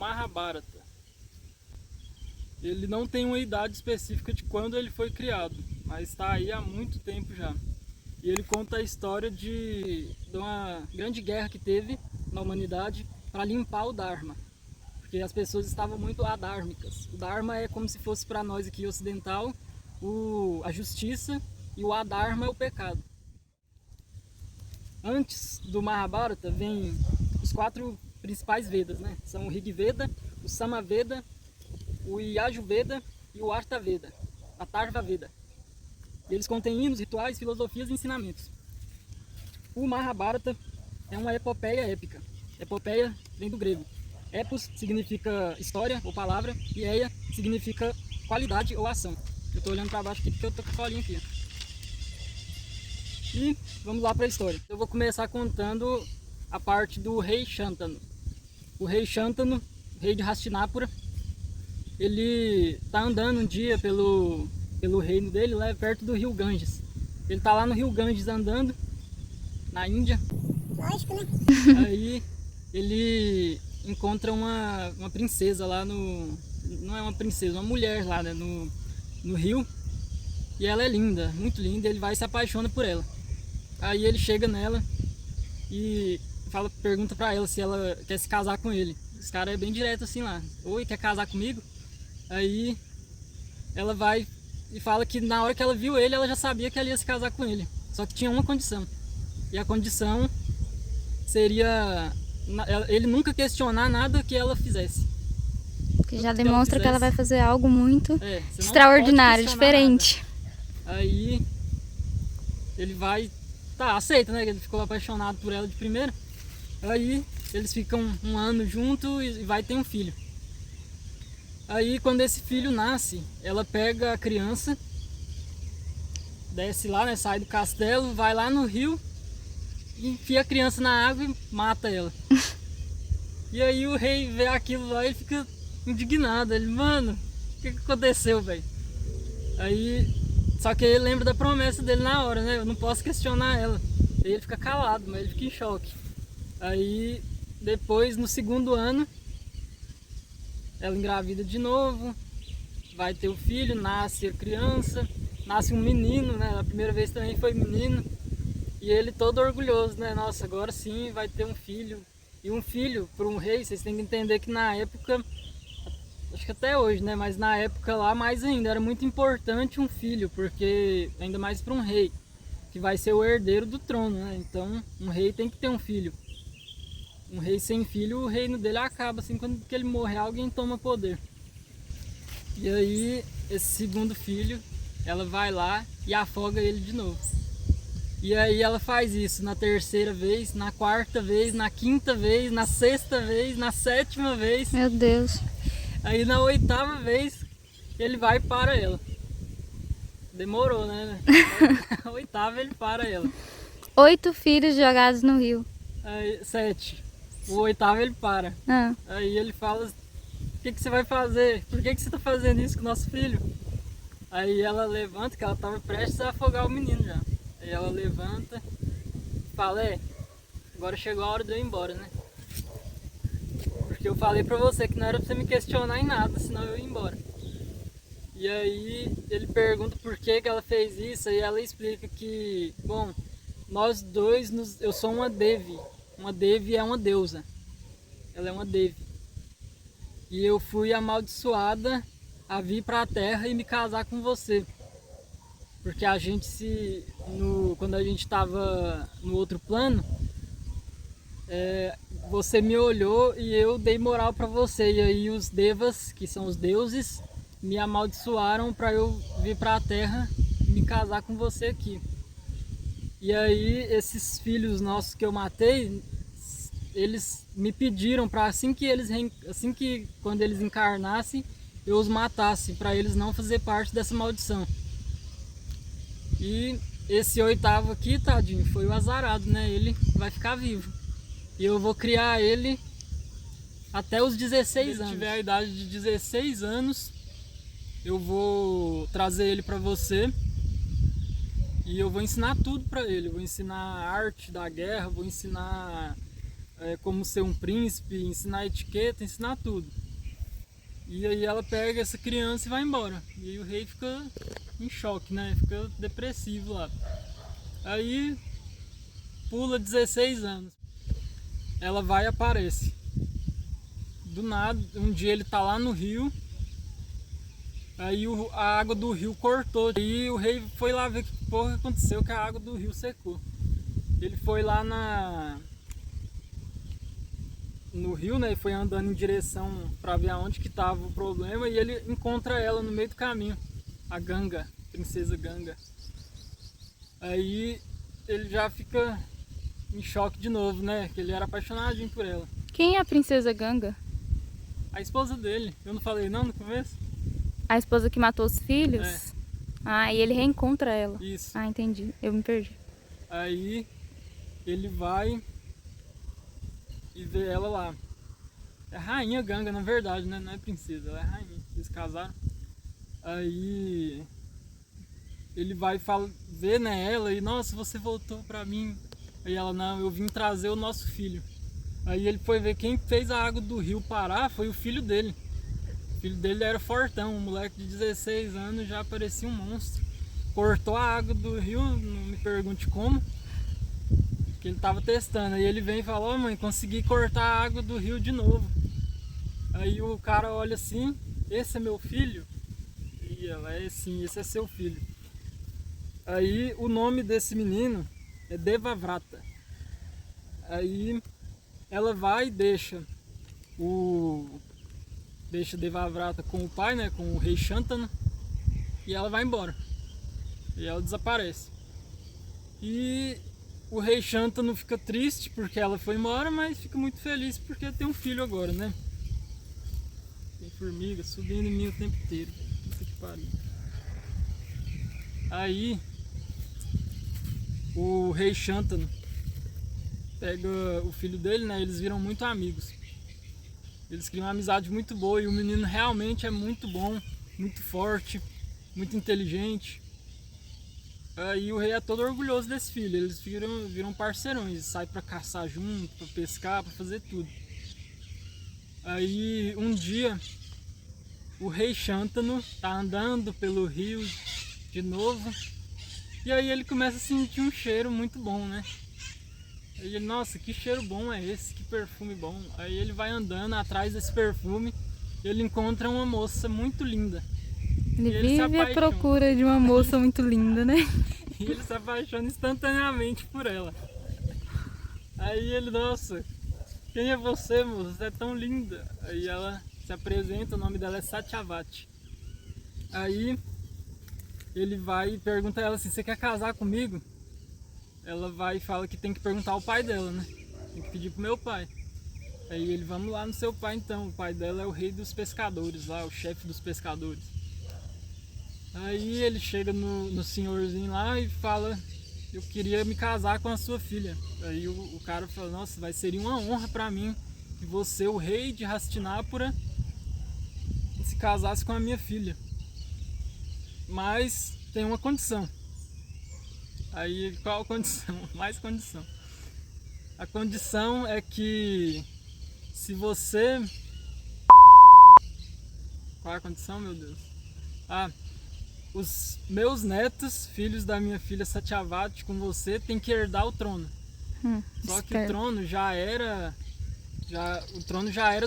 Mahabharata. Ele não tem uma idade específica de quando ele foi criado, mas está aí há muito tempo já. E ele conta a história de uma grande guerra que teve na humanidade para limpar o Dharma. Porque as pessoas estavam muito adármicas. O Dharma é como se fosse para nós aqui ocidental a justiça, e o adharma é o pecado. Antes do Mahabharata vem os 4 principais Vedas, né? São o Rig Veda, o Samaveda, o Yajurveda e o Atharvaveda, Atharvaveda. Eles contêm hinos, rituais, filosofias e ensinamentos. O Mahabharata é uma epopeia épica. Epopeia vem do grego. Epos significa história ou palavra e eia significa qualidade ou ação. Eu estou olhando para baixo aqui porque eu estou com a colinha aqui. E vamos lá para a história. Eu vou começar contando a parte do rei Shantanu. O rei Shantanu, rei de Hastinapura, ele está andando um dia pelo reino dele, lá perto do rio Ganges. Ele está lá no rio Ganges andando, na Índia. Lógico, né? Aí ele encontra uma princesa lá não é uma princesa, uma mulher lá, né, no rio. E ela é linda, muito linda, ele vai e se apaixona por ela. Aí ele chega nela e pergunta pra ela se ela quer se casar com ele. Esse cara é bem direto assim lá. Oi, quer casar comigo? Aí ela vai e fala que na hora que ela viu ele, ela já sabia que ela ia se casar com ele. Só que tinha uma condição. E a condição seria ele nunca questionar nada que ela fizesse. Que já demonstra que ela vai fazer algo muito você não extraordinário, pode questionar diferente. nada. Aí ele vai, aceita, né? Ele ficou apaixonado por ela de primeira. Aí eles ficam um ano junto e vai ter um filho. Aí quando esse filho nasce, ela pega a criança, desce lá, né? Sai do castelo, vai lá no rio, enfia a criança na água e mata ela. E aí o rei vê aquilo lá e fica indignado. Ele, mano, o que aconteceu, velho? Aí, só que ele lembra da promessa dele na hora, né? Eu não posso questionar ela. Aí ele fica calado, mas ele fica em choque. Aí, depois, no segundo ano, ela engravida de novo, vai ter o filho, nasce a criança, nasce um menino, né? A primeira vez também foi menino. E ele todo orgulhoso, né? Nossa, agora sim vai ter um filho. E um filho para um rei, vocês têm que entender que na época, acho que até hoje, né? Mas na época lá mais ainda, era muito importante um filho, porque ainda mais para um rei, que vai ser o herdeiro do trono, né? Então um rei tem que ter um filho. Um rei sem filho, o reino dele acaba, assim, quando ele morrer, alguém toma poder. E aí, esse segundo filho, ela vai lá e afoga ele de novo. E aí ela faz isso na terceira vez, na quarta vez, na quinta vez, na sexta vez, na sétima vez. Meu Deus. Aí na 8ª vez, ele vai e para ela. Demorou, né? Na 8ª ele para ela. 8 filhos jogados no rio. Aí, 7. O 8º ele para. Aí ele fala, o que você vai fazer? Por que você tá fazendo isso com o nosso filho? Aí ela levanta, que ela tava prestes a afogar o menino já. Aí ela levanta e fala, agora chegou a hora de eu ir embora, né? Porque eu falei pra você que não era pra você me questionar em nada, senão eu ia embora. E aí ele pergunta por que ela fez isso, e ela explica que, bom, nós dois, eu sou uma Devi. Uma Devi é uma deusa. Ela é uma Devi. E eu fui amaldiçoada a vir pra Terra e me casar com você. Porque a gente quando a gente estava no outro plano, você me olhou e eu dei moral para você. E aí os devas, que são os deuses, me amaldiçoaram para eu vir para a Terra e me casar com você aqui. E aí esses filhos nossos que eu matei, eles me pediram para quando eles encarnassem, eu os matasse, para eles não fazer parte dessa maldição. E esse 8º aqui, tadinho, foi o azarado, né? Ele vai ficar vivo. E eu vou criar ele até os 16 anos. Se ele tiver a idade de 16 anos, eu vou trazer ele para você. E eu vou ensinar tudo para ele. Eu vou ensinar a arte da guerra, vou ensinar como ser um príncipe, ensinar etiqueta, ensinar tudo. E aí ela pega essa criança e vai embora. E aí o rei fica em choque, né? Fica depressivo lá. Aí pula 16 anos. Ela vai e aparece. Do nada, um dia ele tá lá no rio. Aí a água do rio cortou. E o rei foi lá ver o que porra aconteceu, que a água do rio secou. Ele foi lá no rio, né? E foi andando em direção para ver aonde que tava o problema. E ele encontra ela no meio do caminho. A Ganga, princesa Ganga. Aí ele já fica em choque de novo, né? Que ele era apaixonadinho por ela. Quem é a princesa Ganga? A esposa dele, eu não falei não no começo? A esposa que matou os filhos? É. Ah, e ele reencontra ela. Isso. Ah, entendi. Eu me perdi. Aí ele vai e vê ela lá. É rainha Ganga, na verdade, né? Não é princesa, ela é rainha. Eles casaram. Aí ele vai e fala, vê, né, ela e, nossa, você voltou pra mim. Aí ela, não, eu vim trazer o nosso filho. Aí ele foi ver quem fez a água do rio parar, foi o filho dele. O filho dele era fortão, um moleque de 16 anos, já parecia um monstro. Cortou a água do rio, não me pergunte como, que ele tava testando. Aí ele vem e fala, ó, mãe, consegui cortar a água do rio de novo. Aí o cara olha assim, esse é meu filho? E ela, é sim, esse é seu filho. Aí o nome desse menino é Devavrata. Aí ela vai e deixa Devavrata com o pai, né, com o rei Shantanu, e ela vai embora. E ela desaparece. E o rei Shantanu fica triste porque ela foi embora, mas fica muito feliz porque tem um filho agora, né? Tem formiga subindo em mim o tempo inteiro. Puta que pariu. Aí o rei Shantanu pega o filho dele, né? Eles viram muito amigos. Eles criam uma amizade muito boa e o menino realmente é muito bom, muito forte, muito inteligente. Aí o rei é todo orgulhoso desse filho. Eles viram parceirões, saem pra caçar junto, pra pescar, pra fazer tudo. Aí um dia o rei Shantanu tá andando pelo rio de novo. E aí ele começa a sentir um cheiro muito bom, né? Aí ele, nossa, que cheiro bom é esse, que perfume bom. Aí ele vai andando atrás desse perfume e ele encontra uma moça muito linda. Ele vive à procura de uma moça muito linda, né? E ele se apaixona instantaneamente por ela. Aí ele, nossa, quem é você, moça? Você é tão linda. Aí ela se apresenta, o nome dela é Satyavati. Aí ele vai e pergunta a ela assim, você quer casar comigo? Ela vai e fala que tem que perguntar ao pai dela, né? Tem que pedir pro meu pai. Aí ele, vamos lá no seu pai então. O pai dela é o rei dos pescadores lá, o chefe dos pescadores. Aí ele chega no senhorzinho lá e fala, eu queria me casar com a sua filha. Aí o cara fala, nossa, seria uma honra pra mim que você, o rei de Hastinapura, se casasse com a minha filha. Mas tem uma condição. Aí qual a condição? Mais condição. A condição é que se você... Qual é a condição, meu Deus? Ah, os meus netos, filhos da minha filha Satyavati, com você, tem que herdar o trono. Só que o trono já era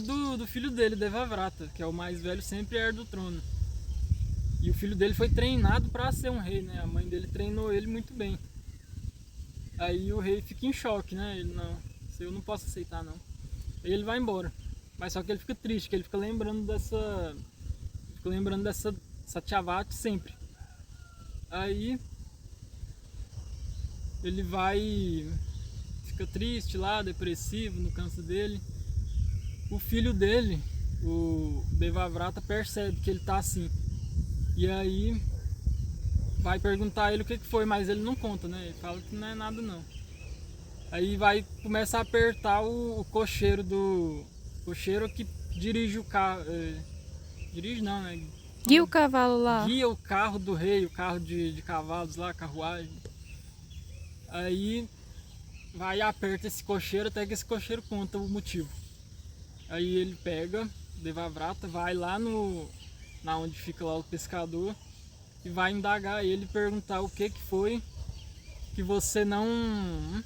do filho dele, Devavrata, que é o mais velho, sempre herda o trono. E o filho dele foi treinado para ser um rei, né? A mãe dele treinou ele muito bem. Aí o rei fica em choque, né? Ele, não, isso eu não posso aceitar, não. Aí ele vai embora. Mas só que ele fica triste, que ele fica lembrando dessa Satyavati sempre. Aí ele vai, fica triste lá, depressivo, no canto dele. O filho dele, o Devavrata, percebe que ele tá assim. E aí vai perguntar a ele o que foi, mas ele não conta, né? Ele fala que não é nada não. Aí vai começar a apertar o cocheiro que dirige o carro. Dirige não, né? Guia o cavalo lá. Guia o carro do rei, o carro de cavalos lá, a carruagem. Aí vai e aperta esse cocheiro até que esse cocheiro conta o motivo. Aí ele pega, Devavrata, vai lá na onde fica lá o pescador e vai indagar ele, perguntar o que foi que você não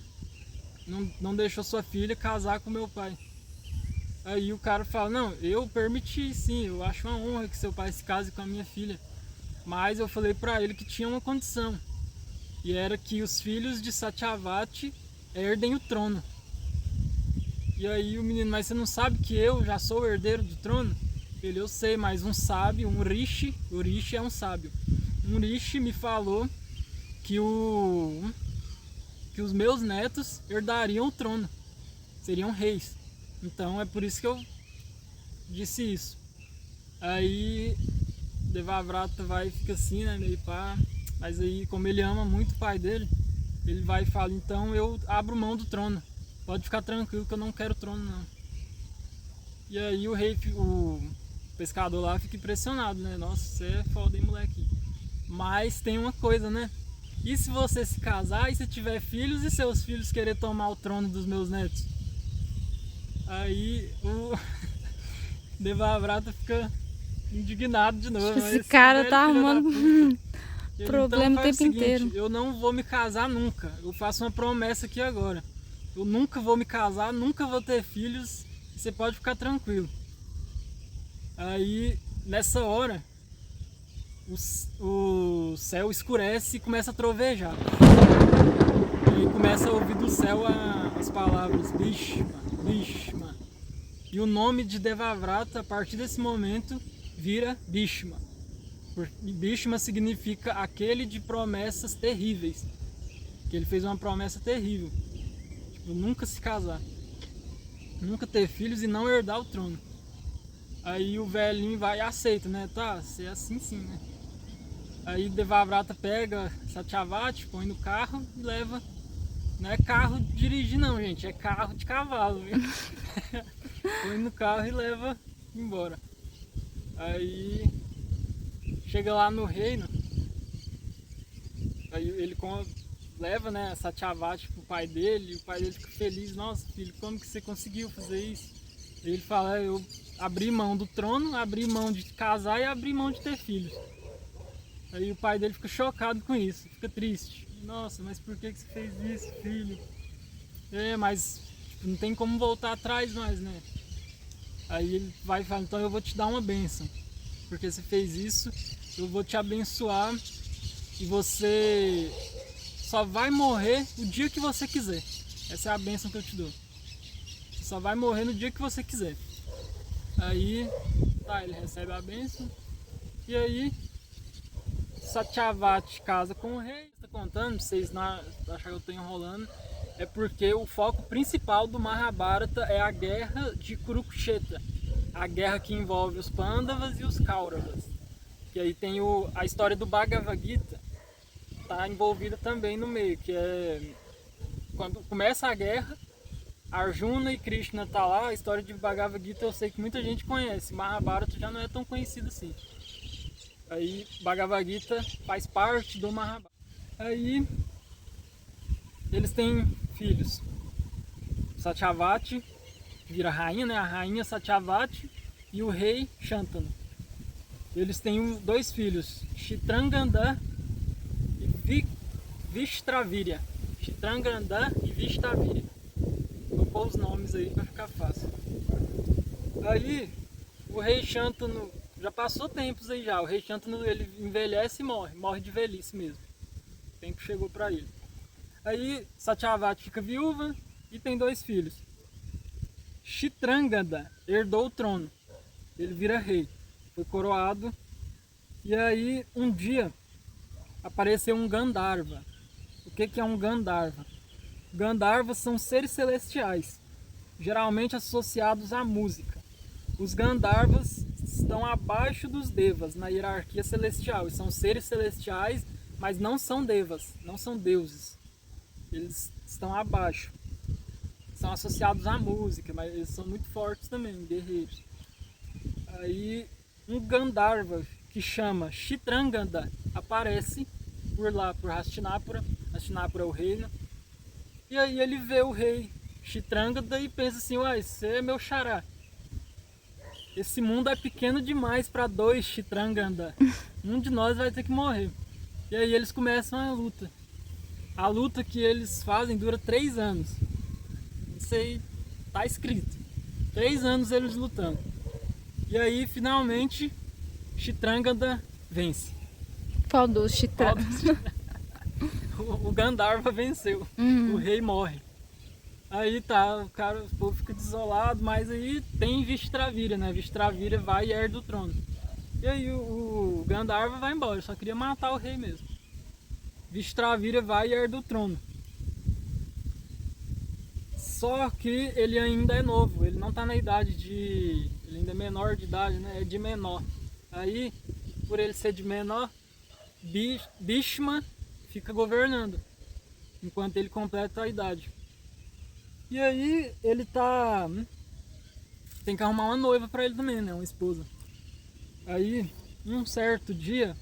deixou sua filha casar com meu pai. Aí o cara fala, não, eu permiti sim, eu acho uma honra que seu pai se case com a minha filha, mas eu falei pra ele que tinha uma condição, e era que os filhos de Satyavati herdem o trono. E aí o menino, mas você não sabe que eu já sou o herdeiro do trono? Ele, eu sei, mas um sábio, um rishi, o rishi é um sábio, um rishi me falou que os meus netos herdariam o trono, seriam reis. Então é por isso que eu disse isso. Aí Devavrata vai e fica assim, né, meio pá. Mas aí, como ele ama muito o pai dele, ele vai e fala, então eu abro mão do trono. Pode ficar tranquilo que eu não quero o trono, não. E aí o pescador lá fica impressionado, né? Nossa, você é foda, hein, moleque. Mas tem uma coisa, né? E se você se casar e se tiver filhos e seus filhos querer tomar o trono dos meus netos? Aí o Devavrata fica indignado de novo. Esse cara tá arrumando problema então, o tempo seguinte, inteiro. eu não vou me casar nunca. Eu faço uma promessa aqui agora. Eu nunca vou me casar, nunca vou ter filhos. Você pode ficar tranquilo. Aí, nessa hora, o céu escurece e começa a trovejar. E aí começa a ouvir do céu as palavras Bhishma, Bhishma. E o nome de Devavrata, a partir desse momento, vira Bhishma. Bhishma significa aquele de promessas terríveis. Que ele fez uma promessa terrível. Tipo, nunca se casar. Nunca ter filhos e não herdar o trono. Aí o velhinho vai e aceita, né? Tá, se é assim sim, né? Aí Devavrata pega Satyavati, põe no carro e leva. Não é carro de dirigir não, gente, é carro de cavalo, viu? Põe no carro e leva embora. Aí chega lá no reino, aí ele leva, né, Satyavati pro pai dele, e o pai dele fica feliz, nossa filho, como que você conseguiu fazer isso? E ele fala, eu abri mão do trono, abri mão de casar e abri mão de ter filhos. Aí o pai dele fica chocado com isso, fica triste. Nossa, mas por que você fez isso, filho? Mas tipo, não tem como voltar atrás mais, né? Aí ele vai e fala, então eu vou te dar uma bênção. Porque você fez isso, eu vou te abençoar e você só vai morrer o dia que você quiser. Essa é a bênção que eu te dou. Você só vai morrer no dia que você quiser. Aí, tá, ele recebe a bênção. E aí, Satyavati casa com o rei. Estou contando, vocês não acham que eu estou enrolando. É porque o foco principal do Mahabharata é a guerra de Kurukshetra. A guerra que envolve os Pandavas e os Kauravas. E aí tem a história do Bhagavad Gita, tá envolvida também no meio, que é quando começa a guerra, Arjuna e Krishna tá lá, a história de Bhagavad Gita eu sei que muita gente conhece, Mahabharata já não é tão conhecido assim. Aí Bhagavad Gita faz parte do Mahabharata. Aí eles têm filhos. Satyavati vira rainha, né? A rainha Satyavati e o rei Shantanu. Eles têm dois filhos, Chitranganda e Vishtravirya. Chitranganda e Vishtravirya. Vou pôr os nomes aí para ficar fácil. Aí o rei Shantanu, já passou tempos aí já, o rei Shantanu ele envelhece e morre de velhice mesmo. O tempo chegou para ele. Aí Satyavati fica viúva e tem dois filhos. Chitranganda herdou o trono, ele vira rei, foi coroado. E aí um dia apareceu um Gandharva. O que é um Gandharva? Gandharvas são seres celestiais, geralmente associados à música. Os Gandharvas estão abaixo dos Devas na hierarquia celestial, e são seres celestiais, mas não são Devas, não são deuses. Eles estão abaixo. São associados à música, mas eles são muito fortes também, guerreiros. Aí um Gandharva que chama Chitranganda aparece por lá, por Hastinapura. Hastinapura é o reino. E aí ele vê o rei Chitrangada e pensa assim, uai, você é meu xará. Esse mundo é pequeno demais para dois Chitrangada. Um de nós vai ter que morrer. E aí eles começam a luta. A luta que eles fazem dura 3 anos. Isso aí tá escrito. 3 anos eles lutando. E aí finalmente Chitrangada vence. Qual dos Chitã? O Gandharva venceu. O rei morre. Aí tá, o povo fica desolado, mas aí tem Vishtravira, né? Vishtravira vai e herda o trono. E aí o Gandharva vai embora, só queria matar o rei mesmo. Vishtravira vai e herda o trono. Só que ele ainda é novo, ele não tá na idade de... Ele ainda é menor de idade, né? É de menor. Aí, por ele ser de menor, Bhishma fica governando, enquanto ele completa a idade. E aí ele tá... Tem que arrumar uma noiva pra ele também, né? Uma esposa. Aí, um certo dia,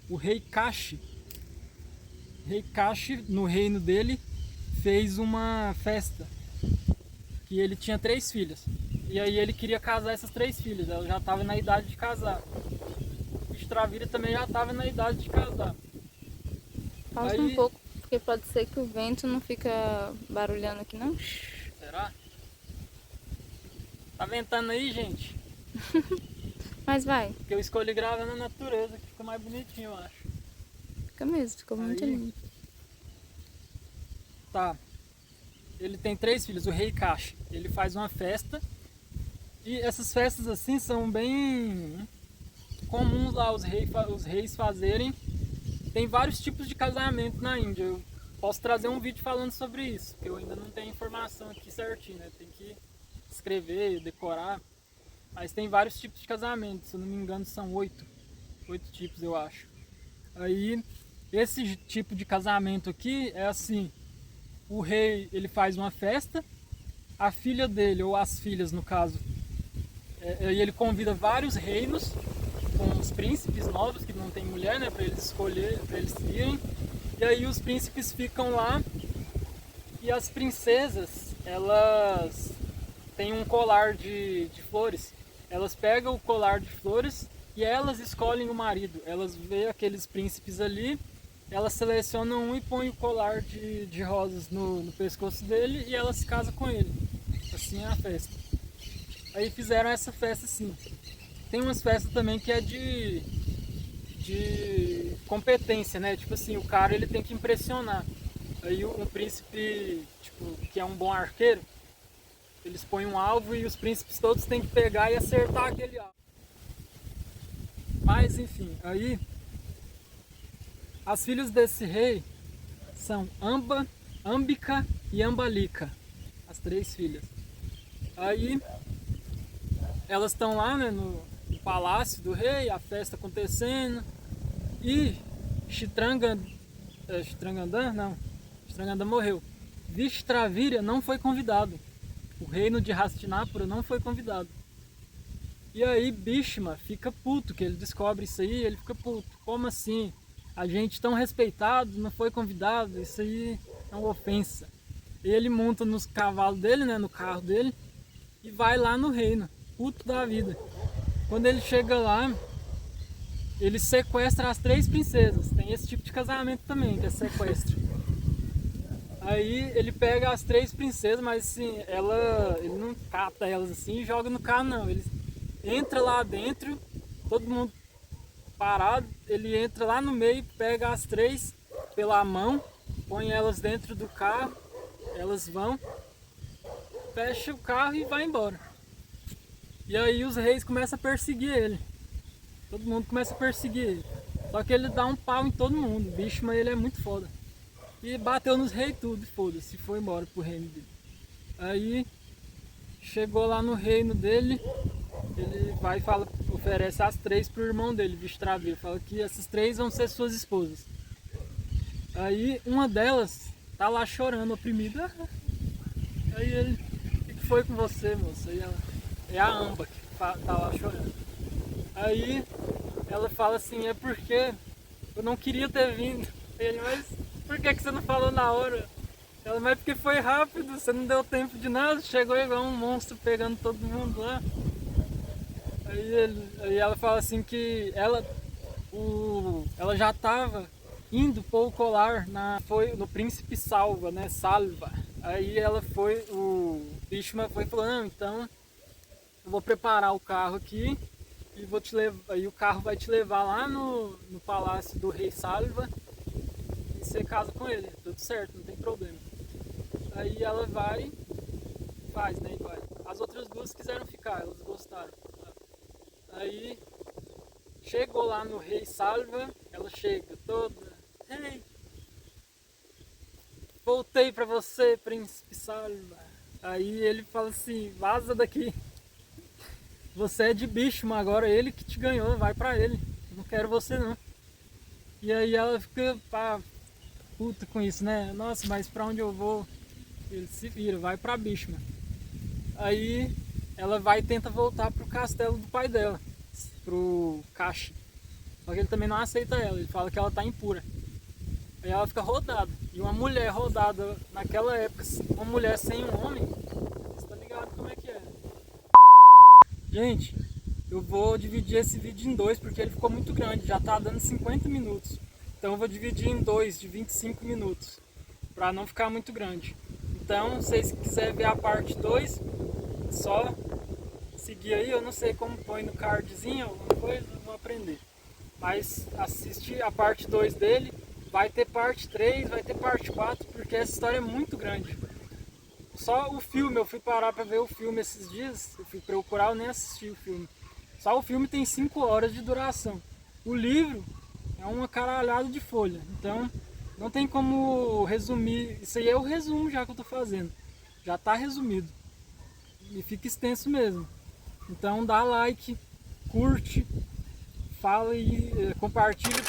o rei Kashi, no reino dele, fez uma festa. Que ele tinha 3 filhas. E aí ele queria casar essas 3 filhas. Ela já estava na idade de casar. Vishtravira também já estava na idade de casar. Pausa Aí... um pouco, porque pode ser que o vento não fica barulhando aqui, não? Será? Tá ventando aí, gente? Mas vai. Porque eu escolhi gravar na natureza, que fica mais bonitinho, eu acho. Fica mesmo, ficou muito Aí- lindo. Tá. Ele tem 3 filhos, o rei Kashi. Ele faz uma festa. E essas festas assim são bem comuns lá os reis fazerem. Tem vários tipos de casamento na Índia. Eu posso trazer um vídeo falando sobre isso, porque eu ainda não tenho informação aqui certinho, né? Tem que escrever, decorar. Mas tem vários tipos de casamento, se eu não me engano são 8 tipos, eu acho. Aí, esse tipo de casamento aqui é assim: o rei ele faz uma festa, a filha dele, ou as filhas no caso, e ele convida vários reinos com os príncipes novos que não tem mulher, né, para eles escolher, para eles irem. E aí os príncipes ficam lá e as princesas, elas têm um colar de flores. Elas pegam o colar de flores e elas escolhem o marido. Elas veem aqueles príncipes ali, elas selecionam um e põem o colar de rosas no pescoço dele e elas se casam com ele. Assim é a festa. Aí fizeram essa festa assim. Tem umas festas também que é de competência, né? Tipo assim, o cara ele tem que impressionar. Aí um príncipe, tipo, que é um bom arqueiro, eles põem um alvo e os príncipes todos têm que pegar e acertar aquele alvo. Mas enfim, aí as filhas desse rei são Ambika e Ambalika, as 3 filhas. Aí elas estão lá, né, no palácio do rei, a festa acontecendo, e Chitrangada morreu. Vishtravira não foi convidado. O reino de Hastinapura não foi convidado. E aí Bhishma fica puto, que ele descobre isso aí, ele fica puto. Como assim? A gente tão respeitado, não foi convidado, isso aí é uma ofensa. E ele monta nos cavalos dele, né, no carro dele, e vai lá no reino, puto da vida. Quando ele chega lá, ele sequestra as 3 princesas. Tem esse tipo de casamento também, que é sequestro. Aí ele pega as 3 princesas, mas assim, ele não cata elas assim e joga no carro, não. Ele entra lá dentro, todo mundo parado, ele entra lá no meio, pega as 3 pela mão, põe elas dentro do carro, elas vão, fecha o carro e vai embora. E aí os reis começam a perseguir ele. Todo mundo começa a perseguir ele. Só que ele dá um pau em todo mundo. O Bhishma, ele é muito foda. E bateu nos reis tudo, foda-se, foi embora pro reino dele. Aí chegou lá no reino dele, ele vai e fala, oferece as 3 pro irmão dele, Vishtravira. Fala que essas 3 vão ser suas esposas. Aí uma delas tá lá chorando, oprimida. Aí ele, o que foi com você, moça? Aí ela, é a Amba que tá lá chorando. Aí ela fala assim, é porque eu não queria ter vindo. Ele, mas por que você não falou na hora? Ela, mas porque foi rápido, você não deu tempo de nada, chegou igual um monstro pegando todo mundo lá. Aí ela fala assim que ela já estava indo pôr o colar foi no Príncipe Salva, né? Salva. Aí o Bishma foi e falou, não, então eu vou preparar o carro aqui e vou te levar, aí o carro vai te levar lá no palácio do rei Salva e você casa com ele, tudo certo, não tem problema. Aí ela vai, faz, né? E vai. As outras duas quiseram ficar, elas gostaram. Aí chegou lá no rei Salva, ela chega toda, hey, voltei pra você, príncipe Salva. Aí ele fala assim, vaza daqui. Você é de Bishma agora, ele que te ganhou, vai pra ele. Não quero você não. E aí ela fica puta com isso, né? Nossa, mas pra onde eu vou? Ele se vira, vai pra Bishma. Aí ela vai e tenta voltar pro castelo do pai dela, pro Kashi. Só que ele também não aceita ela, ele fala que ela tá impura. Aí ela fica rodada. E uma mulher rodada naquela época, uma mulher sem um homem, você tá ligado como é que é? Gente, eu vou dividir esse vídeo em dois porque ele ficou muito grande, já tá dando 50 minutos. Então eu vou dividir em dois de 25 minutos, pra não ficar muito grande. Então, se vocês quiserem ver a parte 2, só seguir aí, eu não sei como põe no cardzinho, alguma coisa, eu vou aprender. Mas assiste a parte 2 dele, vai ter parte 3, vai ter parte 4, porque essa história é muito grande. Só o filme, eu fui parar pra ver o filme esses dias, eu fui procurar, eu nem assisti o filme. Só o filme tem 5 horas de duração. O livro é uma caralhada de folha, então não tem como resumir. Isso aí é o resumo já que eu tô fazendo. Já tá resumido. E fica extenso mesmo. Então dá like, curte, fala e compartilha.